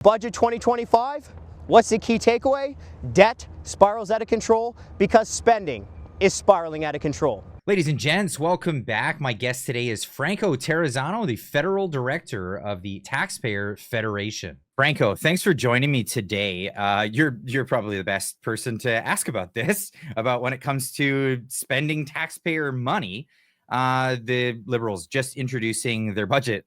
Budget 2025, what's the key takeaway? Debt spirals out of control because spending is spiraling out of control. Ladies and gents, welcome back. My guest today is Franco Terrazzano, the Federal Director of the Taxpayer Federation. Franco, thanks for joining me today. You're probably the best person to ask about this, about when it comes to spending taxpayer money. The Liberals just introducing their budget.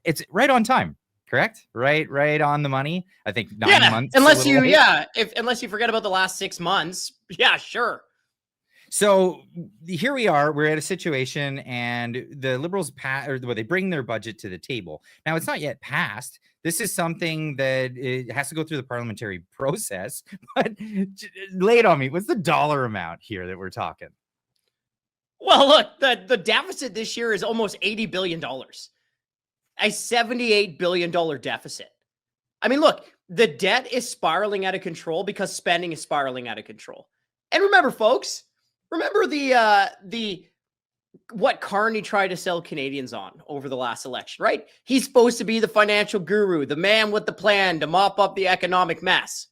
It's right on time. Correct? Right on the money. I think 9 months. Unless you forget about the last 6 months. Yeah, sure. So here we are. We're at a situation, and the Liberals they bring their budget to the table. Now, it's not yet passed. This is something that it has to go through the parliamentary process. But lay it on me. What's the dollar amount here that we're talking? Well, look, the deficit this year is almost $80 billion. A $78 billion deficit. I mean, look, the debt is spiraling out of control because spending is spiraling out of control. And remember, folks, the what Carney tried to sell Canadians on over the last election, right? He's supposed to be the financial guru, the man with the plan to mop up the economic mess.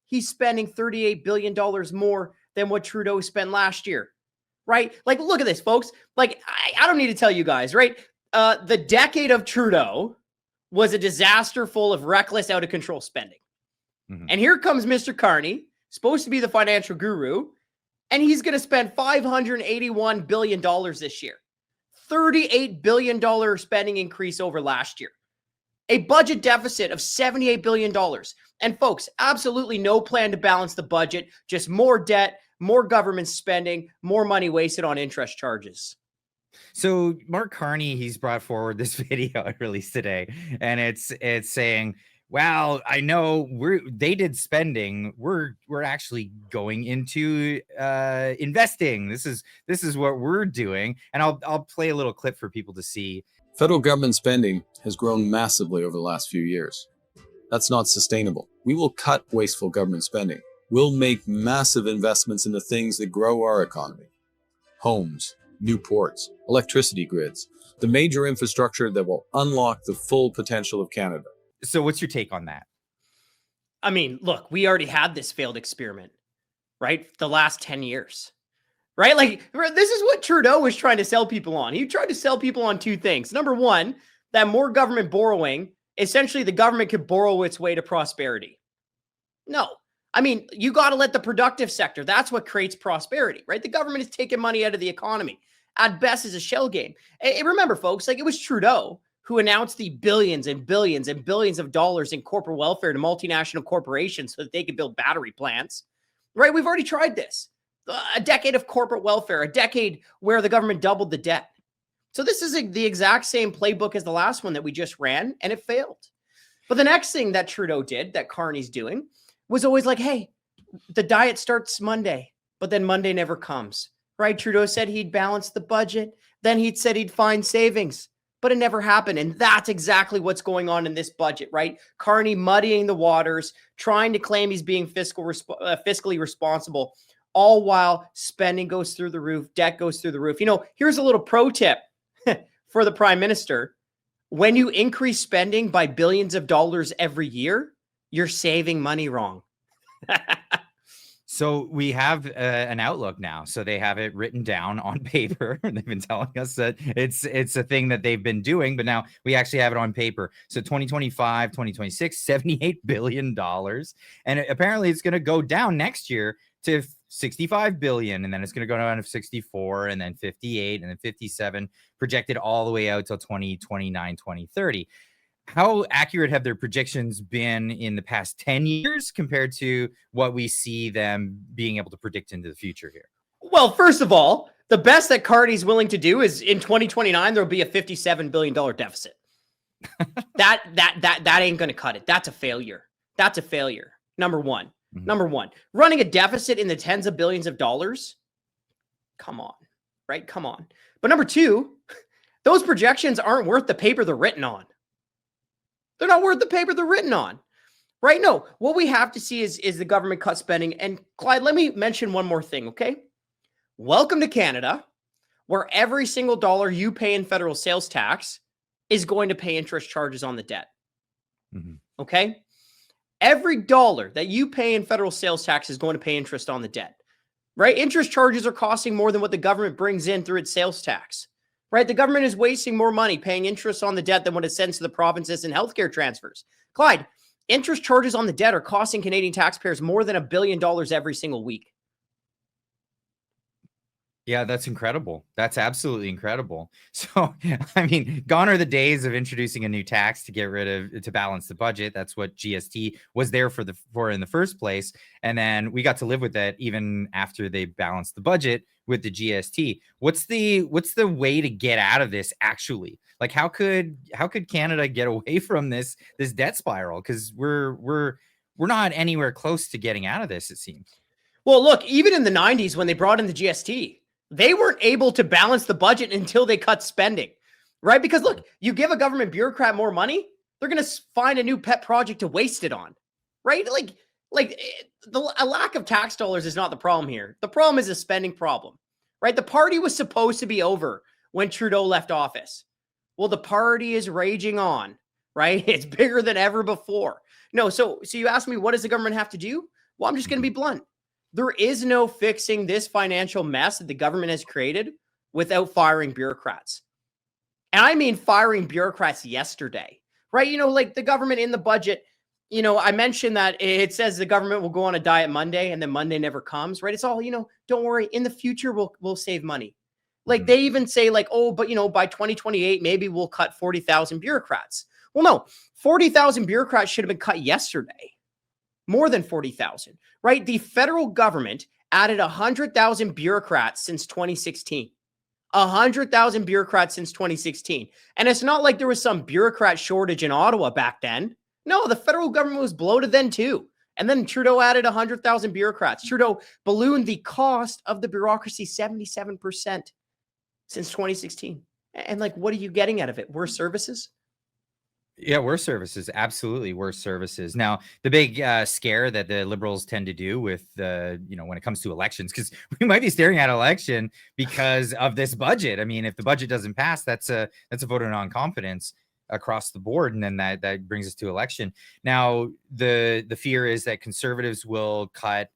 He's spending $38 billion more than what Trudeau spent last year, right? Like, look at this, folks. Like, I don't need to tell you guys, right? The decade of Trudeau was a disaster full of reckless, out of control spending. Mm-hmm. And here comes Mr. Carney, supposed to be the financial guru, and he's going to spend $581 billion this year. $38 billion spending increase over last year. A budget deficit of $78 billion. And folks, absolutely no plan to balance the budget, just more debt, more government spending, more money wasted on interest charges. So Mark Carney, he's brought forward this video I released today, and it's saying, well, I know they did spending. We're actually going into investing. This is what we're doing. And I'll play a little clip for people to see. Federal government spending has grown massively over the last few years. That's not sustainable. We will cut wasteful government spending. We'll make massive investments in the things that grow our economy. Homes, new ports, electricity grids, the major infrastructure that will unlock the full potential of Canada. So what's your take on that? I mean, look, we already had this failed experiment, right? The last 10 years, right? Like, this is what Trudeau was trying to sell people on. He tried to sell people on two things. Number one, that more government borrowing, essentially the government could borrow its way to prosperity. No. I mean, you got to let the productive sector, that's what creates prosperity, right? The government is taking money out of the economy. At best, is a shell game. And remember, folks, like, it was Trudeau who announced the billions and billions and billions of dollars in corporate welfare to multinational corporations so that they could build battery plants, right? We've already tried this. A decade of corporate welfare, a decade where the government doubled the debt. So this is the exact same playbook as the last one that we just ran, and it failed. But the next thing that Trudeau did, that Carney's doing, was always like, hey, the diet starts Monday, but then Monday never comes, right? Trudeau said he'd balance the budget. Then he said he'd find savings, but it never happened. And that's exactly what's going on in this budget, right? Carney muddying the waters, trying to claim he's being fiscally responsible, all while spending goes through the roof, debt goes through the roof. You know, here's a little pro tip for the Prime Minister. When you increase spending by billions of dollars every year, you're saving money wrong. So we have an outlook now. So they have it written down on paper. They've been telling us that it's a thing that they've been doing, but now we actually have it on paper. So 2025, 2026, $78 billion. And apparently it's going to go down next year to 65 billion. And then it's going to go down to 64 and then 58 and then 57, projected all the way out till 2029, 2030. How accurate have their projections been in the past 10 years compared to what we see them being able to predict into the future here? Well, first of all, the best that Carney's willing to do is in 2029, there'll be a $57 billion deficit. that ain't going to cut it. That's a failure. That's a failure. Number one. Mm-hmm. Number one, running a deficit in the tens of billions of dollars. Come on, right? Come on. But number two, those projections aren't worth the paper they're written on. They're not worth the paper they're written on, right? No, what we have to see is the government cut spending. And Clyde, let me mention one more thing, okay? Welcome to Canada, where every single dollar you pay in federal sales tax is going to pay interest charges on the debt, okay? Every dollar that you pay in federal sales tax is going to pay interest on the debt, right? Interest charges are costing more than what the government brings in through its sales tax, right? The government is wasting more money paying interest on the debt than what it sends to the provinces in healthcare transfers. Clyde, interest charges on the debt are costing Canadian taxpayers more than $1 billion every single week. Yeah, that's incredible. That's absolutely incredible. So, I mean, gone are the days of introducing a new tax to get rid of to balance the budget. That's what GST was there for in the first place. And then we got to live with that even after they balanced the budget with the GST. What's the way to get out of this actually? Like how could Canada get away from this debt spiral? Because we're not anywhere close to getting out of this, it seems. Well, look, even in the 90s when they brought in the GST, they weren't able to balance the budget until they cut spending, right? Because look, you give a government bureaucrat more money, they're going to find a new pet project to waste it on, right? A lack of tax dollars is not the problem here. The problem is a spending problem, right? The party was supposed to be over when Trudeau left office. Well, the party is raging on, right? It's bigger than ever before. No, so you ask me, what does the government have to do? Well, I'm just going to be blunt. There is no fixing this financial mess that the government has created without firing bureaucrats. And I mean firing bureaucrats yesterday, right? Like the government in the budget, I mentioned that it says the government will go on a diet Monday and then Monday never comes, right? It's all, don't worry. In the future, we'll save money. Like they even say like, oh, but by 2028, maybe we'll cut 40,000 bureaucrats. Well, no, 40,000 bureaucrats should have been cut yesterday. More than 40,000, right? The federal government added 100,000 bureaucrats since 2016. 100,000 bureaucrats since 2016. And it's not like there was some bureaucrat shortage in Ottawa back then. No, the federal government was bloated then too. And then Trudeau added 100,000 bureaucrats. Trudeau ballooned the cost of the bureaucracy 77% since 2016. And like, what are you getting out of it? Worse services? Yeah, worse services. Absolutely worse services. Now, the big scare that the Liberals tend to do with, when it comes to elections, because we might be staring at an election because of this budget. I mean, if the budget doesn't pass, that's a vote of non-confidence across the board. And then that brings us to election. Now, the fear is that Conservatives will cut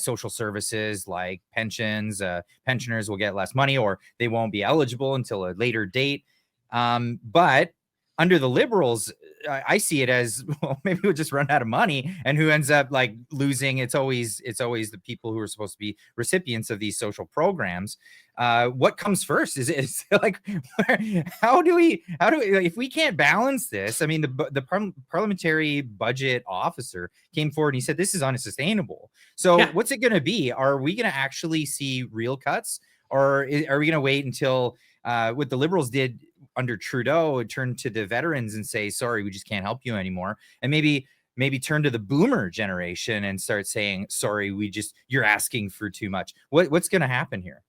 social services like pensions. Pensioners will get less money or they won't be eligible until a later date. But under the Liberals, I see it as, well, maybe we'll just run out of money, and who ends up like losing? It's always the people who are supposed to be recipients of these social programs. What comes first? Is like, how do we, if we can't balance this? I mean, the parliamentary budget officer came forward and he said this is unsustainable. So yeah. What's it going to be? Are we going to actually see real cuts, or are we going to wait until what the Liberals did under Trudeau, turn to the veterans and say, sorry, we just can't help you anymore? And maybe turn to the boomer generation and start saying, sorry, you're asking for too much. What's going to happen here?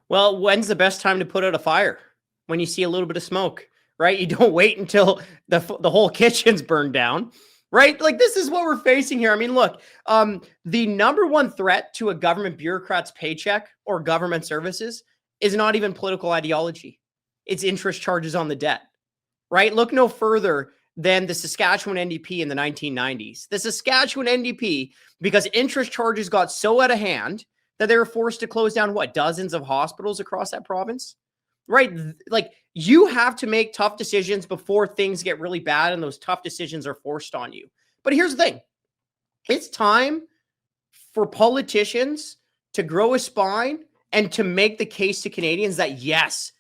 Well, when's the best time to put out a fire? When you see a little bit of smoke, right? You don't wait until the whole kitchen's burned down, right? Like, this is what we're facing here. I mean, look, the number one threat to a government bureaucrat's paycheck or government services is not even political ideology. It's interest charges on the debt, right? Look no further than the Saskatchewan NDP in the 1990s. The Saskatchewan NDP, because interest charges got so out of hand that they were forced to close down, dozens of hospitals across that province, right? Like, you have to make tough decisions before things get really bad, and those tough decisions are forced on you. But here's the thing. It's time for politicians to grow a spine and to make the case to Canadians that, yes,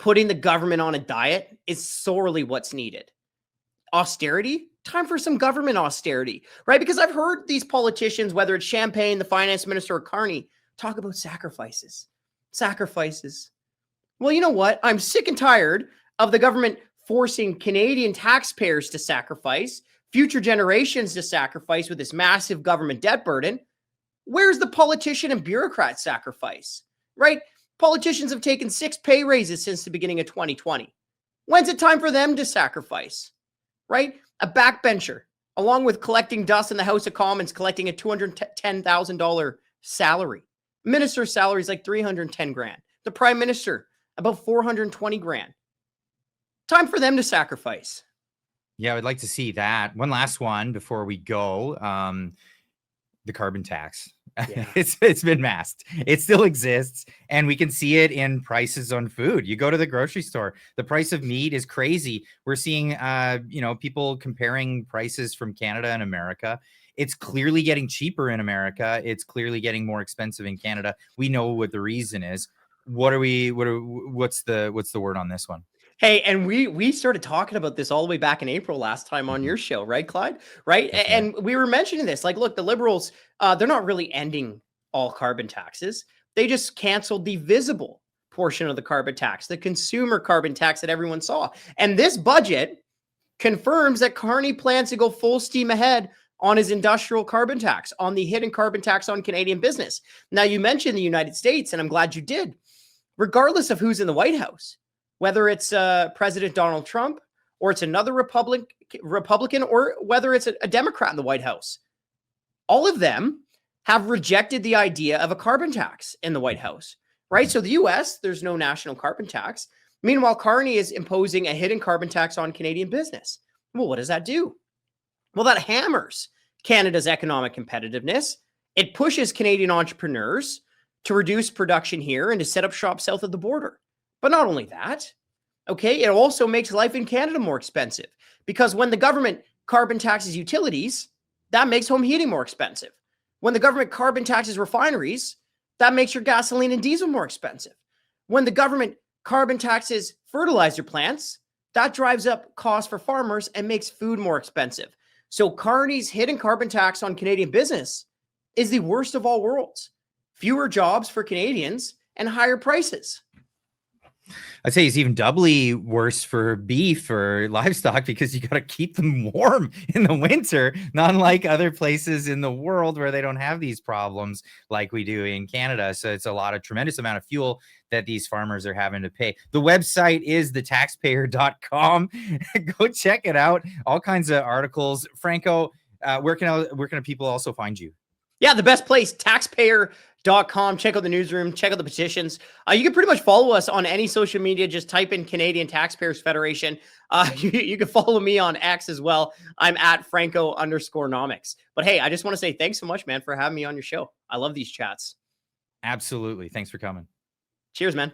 putting the government on a diet is sorely what's needed. Austerity? Time for some government austerity, right? Because I've heard these politicians, whether it's Champagne, the finance minister, or Carney, talk about sacrifices. Sacrifices. Well, you know what? I'm sick and tired of the government forcing Canadian taxpayers to sacrifice, future generations to sacrifice with this massive government debt burden. Where's the politician and bureaucrat sacrifice, right? Politicians have taken 6 pay raises since the beginning of 2020. When's it time for them to sacrifice, right? A backbencher, along with collecting dust in the House of Commons, collecting a $210,000 salary. Minister's salary is like $310,000. The Prime Minister, about $420,000. Time for them to sacrifice. Yeah, I would like to see that. One last one before we go. The carbon tax. Yeah. It's been masked. It still exists, and we can see it in prices on food. You go to the grocery store, the price of meat is crazy. We're seeing people comparing prices from Canada and America. It's clearly getting cheaper in America. It's clearly getting more expensive in Canada. We know what the reason is. What's the word on this one? Hey, and we started talking about this all the way back in April last time on your show, right, Clyde? Right? Definitely. And we were mentioning this. Like, look, the Liberals, they're not really ending all carbon taxes. They just canceled the visible portion of the carbon tax, the consumer carbon tax that everyone saw. And this budget confirms that Carney plans to go full steam ahead on his industrial carbon tax, on the hidden carbon tax on Canadian business. Now, you mentioned the United States, and I'm glad you did. Regardless of who's in the White House, whether it's President Donald Trump or it's another Republican, or whether it's a Democrat in the White House, all of them have rejected the idea of a carbon tax in the White House, right? So the US, there's no national carbon tax. Meanwhile, Carney is imposing a hidden carbon tax on Canadian business. Well, what does that do? Well, that hammers Canada's economic competitiveness. It pushes Canadian entrepreneurs to reduce production here and to set up shop south of the border. But not only that, okay, it also makes life in Canada more expensive, because when the government carbon taxes utilities, that makes home heating more expensive. When the government carbon taxes refineries, that makes your gasoline and diesel more expensive. When the government carbon taxes fertilizer plants, that drives up costs for farmers and makes food more expensive. So Carney's hidden carbon tax on Canadian business is the worst of all worlds. Fewer jobs for Canadians and higher prices. I'd say it's even doubly worse for beef or livestock, because you got to keep them warm in the winter, not unlike other places in the world where they don't have these problems like we do in Canada. So it's a tremendous amount of fuel that these farmers are having to pay. The website is thetaxpayer.com. Go check it out. All kinds of articles. Franco, where can people also find you? Yeah, the best place, taxpayer.com. Check out the newsroom, check out the petitions. You can pretty much follow us on any social media. Just type in Canadian Taxpayers Federation. You can follow me on X as well. I'm at Franco_nomics. But hey, I just want to say thanks so much, man, for having me on your show. I love these chats. Absolutely. Thanks for coming. Cheers, man.